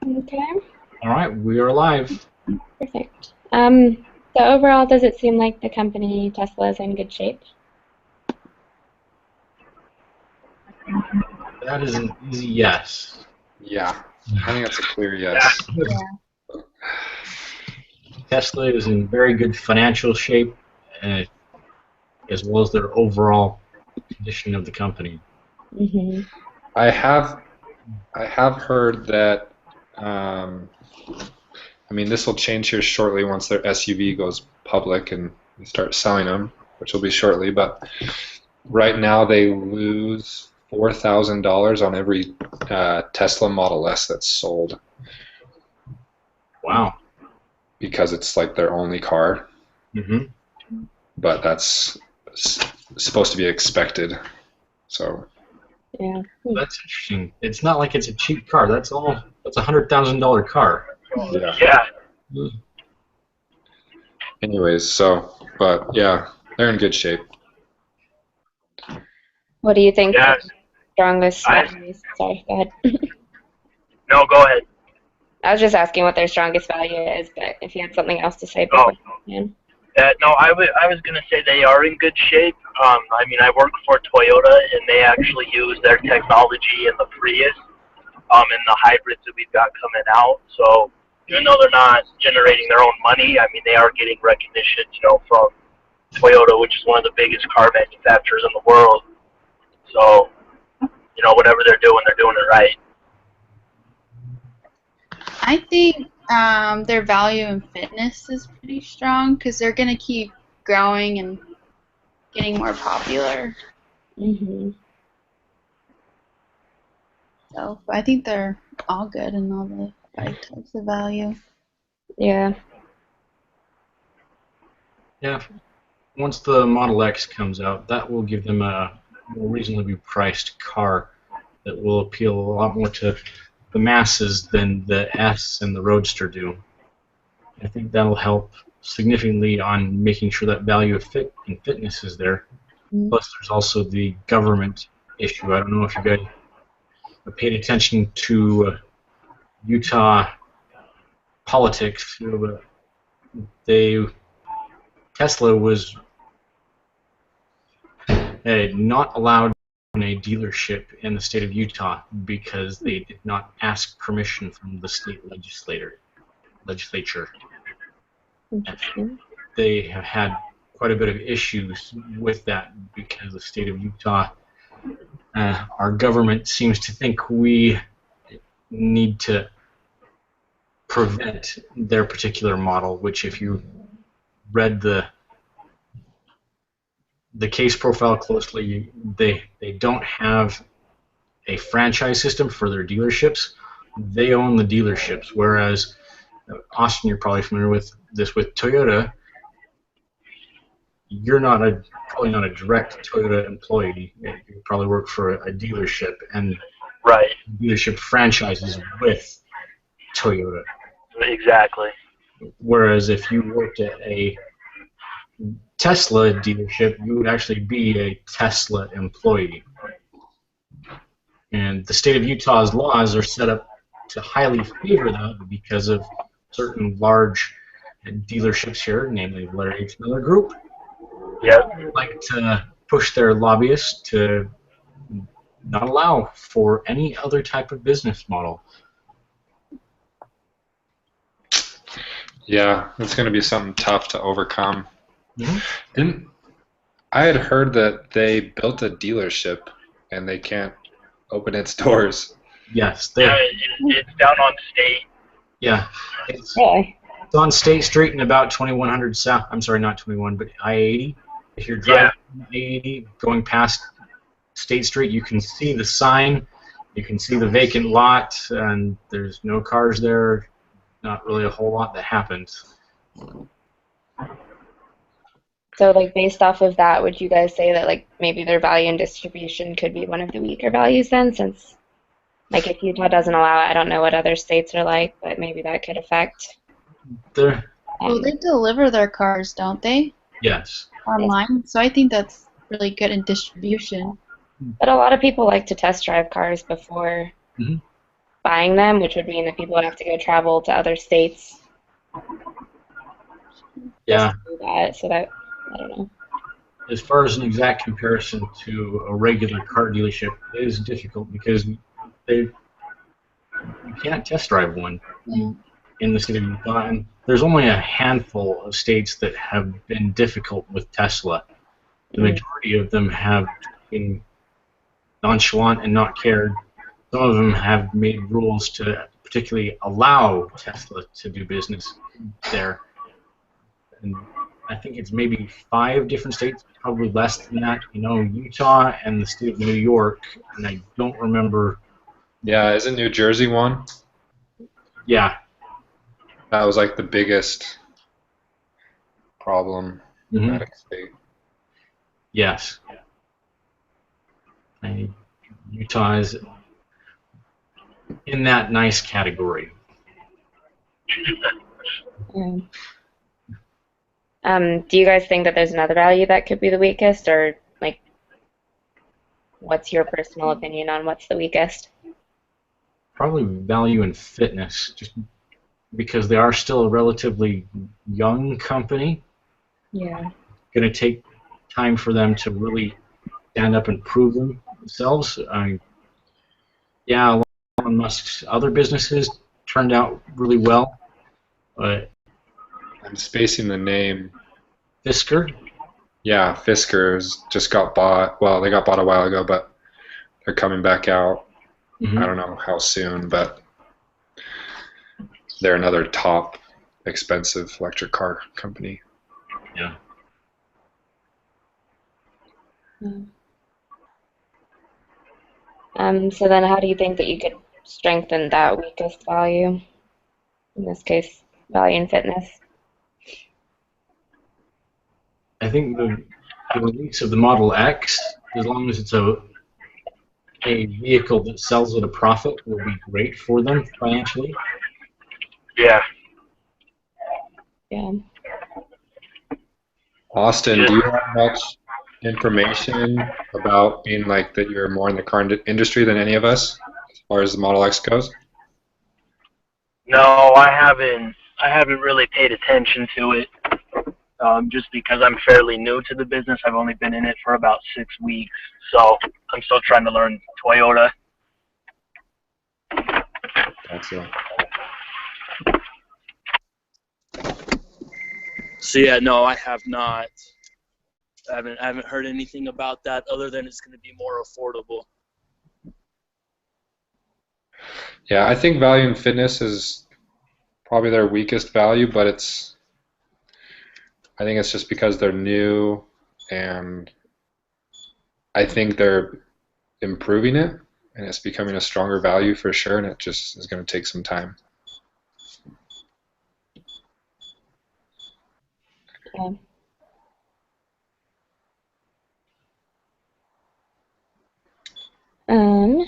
Okay, All right, we are live. perfect. So overall, does it seem like the company Tesla is in good shape? That is an easy yes. Yeah, I think that's a clear yes. Yeah. Tesla is in very good financial shape, uh, as well as their overall condition of the company. Mm-hmm. I have I have heard that. Um, I mean, this will change here shortly once their SUV goes public and they start selling them, which will be shortly. But right now, they lose $4,000 on every Tesla Model S that's sold Wow. because it's like their only car. hmm But that's supposed to be expected. So Yeah. That's interesting. It's not like it's a cheap car. That's $100,000 car. yeah. Yeah, Hmm. Anyways, but yeah, they're in good shape. What do you think yeah. the strongest I value is? Sorry, go ahead. no, go ahead. I was just asking what their strongest value is, but if you had something else to say Oh, before, you no, I was gonna say they are in good shape. I mean, I work for Toyota, and they actually use their technology in the Prius, and the hybrids that we've got coming out. So even though they're not generating their own money, I mean, they are getting recognition, from Toyota, which is one of the biggest car manufacturers in the world. So, whatever they're doing it right. I think their value in fitness is pretty strong because they're going to keep growing and getting more popular. Mm-hmm. So I think they're all good in all the right types of value. Yeah. Yeah. Once the Model X comes out, that will give them a more reasonably priced car that will appeal a lot more to the masses than the S and the Roadster do. I think that'll help significantly on making sure that value of fitness is there. Mhm. Plus, there's also the government issue. I don't know if you guys have paid attention to Utah politics. They Tesla was not allowed in a dealership in the state of Utah because they did not ask permission from the state legislature. Interesting. They have had quite a bit of issues with that because the state of Utah, our government seems to think we need to prevent their particular model, which if you read the case profile closely, they don't have a franchise system for their dealerships. They own the dealerships, whereas Austin, you're probably familiar with this with Toyota. You're probably not a direct Toyota employee. You probably work for a dealership, and Right. dealership franchises with Toyota. Exactly. Whereas if you worked at a Tesla dealership, you would actually be a Tesla employee. And the state of Utah's laws are set up to highly favor that because of certain large dealerships here, namely Blair H. Miller Group, Yep. like to push their lobbyists to not allow for any other type of business model. Yeah, it's going to be something tough to overcome. Mhm. Didn't I had heard that they built a dealership and they can't open its doors. Yes, Yeah, it's down on State. yeah. It's Really? on State Street and about 2100 South. I'm sorry, not 21, but I-80. If you're driving I-80 going past State Street, you can see the sign. You can see the vacant lot, and there's no cars there. Not really a whole lot that happens. So, like, based off of that, would you guys say that, like, maybe their value and distribution could be one of the weaker values then, since, like, if Utah doesn't allow it, I don't know what other states are like, but maybe that could affect. There, Well, they deliver their cars, don't they, yes. online? So I think that's really good in distribution. But a lot of people like to test drive cars before Mhm. buying them, which would mean that people would have to go travel to other states just Yeah, to do that. So that, I don't know. as far as an exact comparison to a regular car dealership, it is difficult because they you can't test drive one Yeah. in the state of Utah, and there's only a handful of states that have been difficult with Tesla. The Mm. majority of them have been nonchalant and not cared. Some of them have made rules to particularly allow Tesla to do business there. And I think it's maybe 5 different states, probably less than that. Utah and the state of New York, and I don't remember. Yeah, isn't New Jersey one? Yeah. That was like the biggest problem Hmm. state. Yes. Utah is in that nice category. Yeah. Do you guys think that there's another value that could be the weakest, or like, what's your personal opinion on what's the weakest? Probably value and fitness, just because they are still a relatively young company. Yeah. Going to take time for them to really stand up and prove themselves. Yeah, a lot of Elon Musk's other businesses turned out really well, but I'm spacing the name. Fisker, Yeah, Fisker's just got bought. Well, they got bought a while ago, but they're coming back out. I don't know how soon, but they're another top expensive electric car company. yeah. So then how do you think that you could strengthen that weakest value? In this case, value and fitness. I think the release of the Model X, as long as it's a vehicle that sells at a profit, will be great for them financially. Yeah. Yeah. Austin, do you have much information about being like that you're more in the car industry than any of us as far as the Model X goes? No, I haven't. I haven't really paid attention to it. Just because I'm fairly new to the business. I've only been in it for about 6 weeks, so I'm still trying to learn Toyota. Excellent. So yeah, no, I have not. I haven't heard anything about that other than it's going to be more affordable. Yeah, I think value and fitness is probably their weakest value, but I think it's just because they're new, and I think they're improving it, and it's becoming a stronger value for sure, and it just is going to take some time. Yeah. So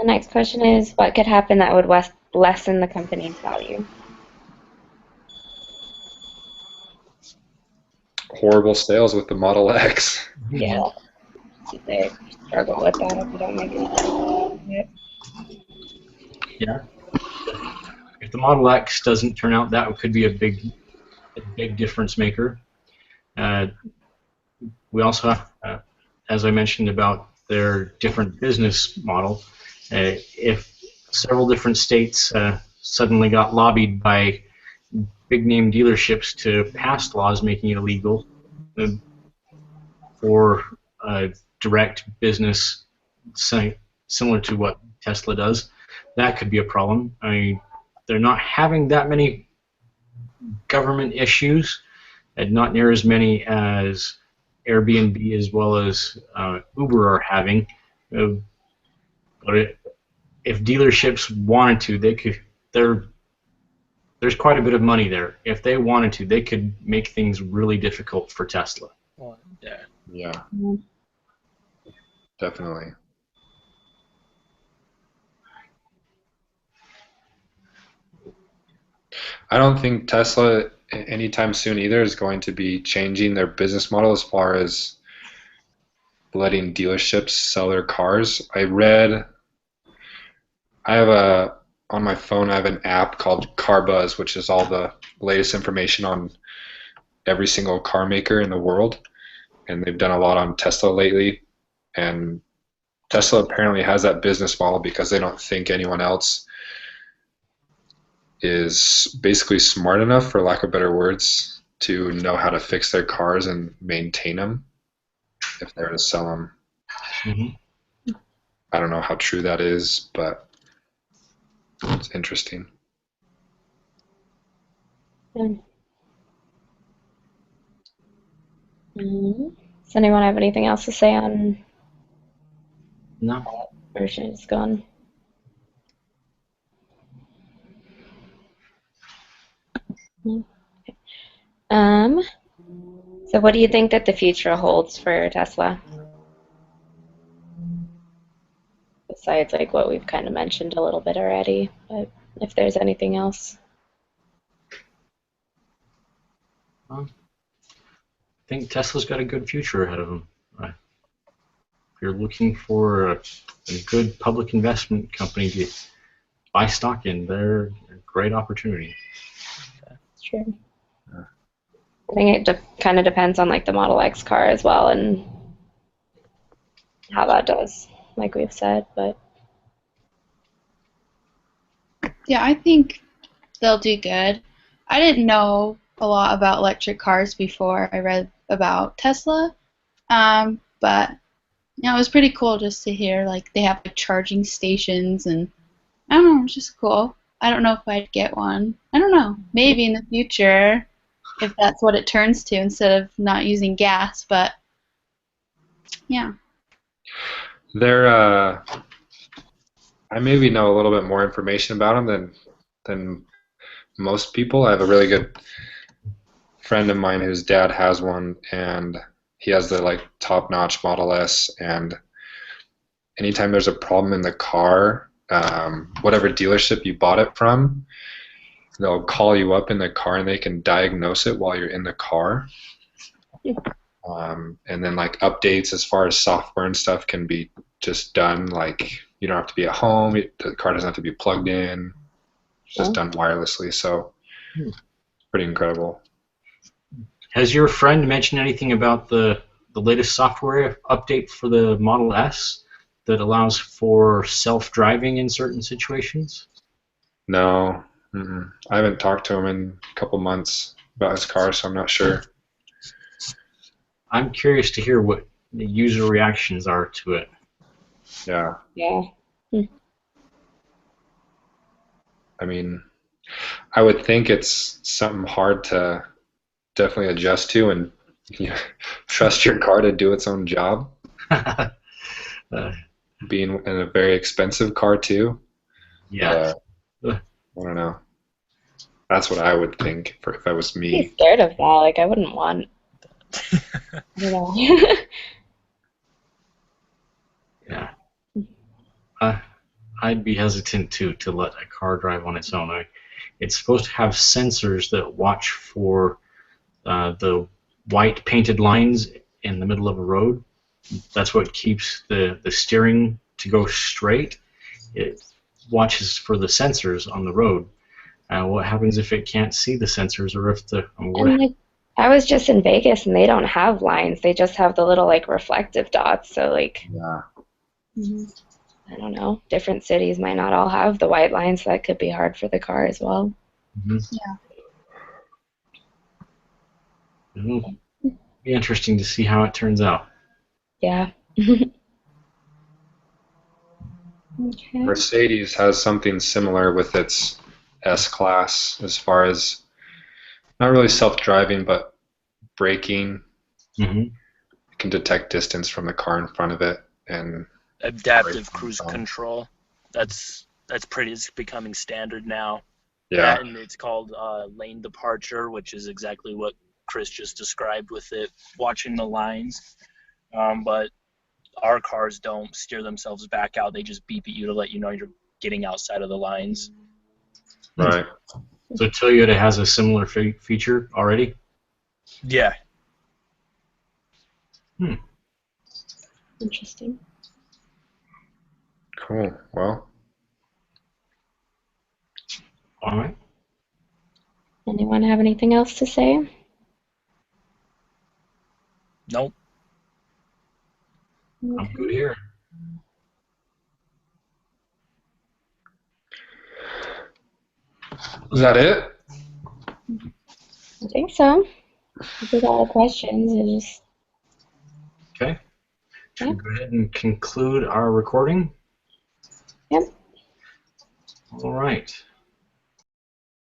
the next question is, what could happen that would lessen the company's value? Horrible sales with the Model X. Yeah. They struggle with that if you don't make it. Yeah. If the Model X doesn't turn out, that could be a big difference maker. We also have, as I mentioned about their different business model, if several different states suddenly got lobbied by big name dealerships to pass laws making it illegal for direct business, similar to what Tesla does, that could be a problem. I mean, they're not having that many government issues, and not near as many as Airbnb as well as Uber are having. But if dealerships wanted to, they could. There's quite a bit of money there. If they wanted to, they could make things really difficult for Tesla. Yeah. Yeah, definitely. I don't think Tesla anytime soon either is going to be changing their business model as far as letting dealerships sell their cars. I have on my phone, I have an app called CarBuzz, which is all the latest information on every single car maker in the world. And they've done a lot on Tesla lately. And Tesla apparently has that business model because they don't think anyone else is basically smart enough, for lack of better words, to know how to fix their cars and maintain them if they were to sell them. Mm-hmm. I don't know how true that is, but it's interesting. Mhm. Does anyone have anything else to say on, No. or should I just go on? No? Okay. So what do you think that the future holds for Tesla? Besides like what we've kind of mentioned a little bit already, but if there's anything else. I think Tesla's got a good future ahead of them. If you're looking for a good public investment company to buy stock in, they're a great opportunity. It's true. I think it kind of depends on like the Model X car as well and how that does, like we've said, but Yeah, I think they'll do good. I didn't know a lot about electric cars before I read about Tesla, but it was pretty cool just to hear like they have like charging stations and I don't know, it's just cool. I don't know if I'd get one. I don't know. Maybe in the future if that's what it turns to instead of not using gas, but yeah. They're I maybe know a little bit more information about them than most people. I have a really good friend of mine whose dad has one, and he has the like top-notch Model S. And anytime there's a problem in the car, whatever dealership you bought it from, they'll call you up in the car and they can diagnose it while you're in the car. And then like updates as far as software and stuff can be just done. Like you don't have to be at home. The car doesn't have to be plugged in. It's just done wirelessly. So it's pretty incredible. Has your friend mentioned anything about the latest software update for the Model S that allows for self-driving in certain situations? No, I haven't talked to him in a couple months about his car, so I'm not sure. I'm curious to hear what the user reactions are to it. Yeah, yeah. I mean, I would think it's something hard to definitely adjust to and trust your car to do its own job. Being in a very expensive car too. Yeah. I don't know. That's what I would think if I was I'd me. be scared of that. Like I wouldn't want. I don't know. Yeah. I'd be hesitant too to let a car drive on its own. It's supposed to have sensors that watch for the white painted lines in the middle of a road. That's what keeps the steering to go straight. It watches for the sensors on the road. What happens if it can't see the sensors, or if the And like, I was just in Vegas and they don't have lines. They just have the little like reflective dots. So like, Yeah. I don't know. Different cities might not all have the white lines. So that could be hard for the car as well. Yeah. It'll be interesting to see how it turns out. Yeah. Okay. Mercedes has something similar with its S-Class as far as not really self-driving, but braking. Mm-hmm. It can detect distance from the car in front of it and Adaptive cruise control. That's pretty. It's becoming standard now. yeah. That, and it's called lane departure, which is exactly what Chris just described with it, watching the lines. But our cars don't steer themselves back out. They just beep at you to let you know you're getting outside of the lines. Right. So Toyota has a similar feature already? Yeah. Interesting. Cool. Well, All right. Anyone have anything else to say? Nope. I'm good here. Is that it? I think so. I did all the questions. I just, Okay. Should we Yep. go ahead and conclude our recording? Yep. All right.